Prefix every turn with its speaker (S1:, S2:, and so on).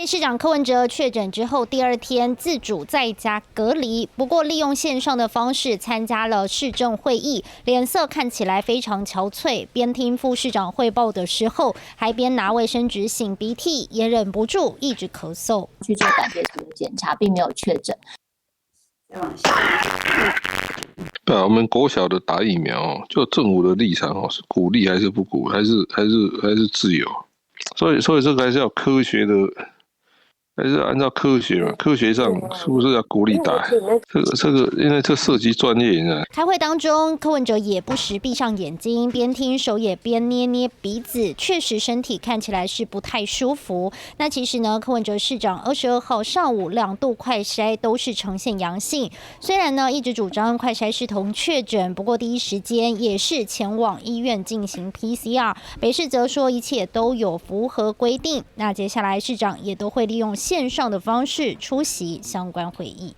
S1: 市长柯文哲确诊之后，第2天自主在家隔离，不过利用线上的方式参加了市政会议，脸色看起来非常憔悴。边听副市长汇报的时候，还边拿卫生纸擤鼻涕，也忍不住一直咳嗽。
S2: 去做胆结石的检查，并没有确诊。
S3: 对啊，我们国小的打疫苗，就政府的立场是鼓励还是不鼓励，还是自由，所以这个还是要科学的。还是按照科学嘛？科学上是不是要鼓励打？这个，因为这涉及专业呢。
S1: 开会当中，柯文哲也不时闭上眼睛，边听手也边捏捏鼻子，确实身体看起来是不太舒服。那其实呢，柯文哲市长22号上午2度快筛都是呈现阳性，虽然呢一直主张快筛视同确诊，不过第一时间也是前往医院进行 PCR。北市则说一切都有符合规定。那接下来市长也都会利用线上的方式出席相关会议。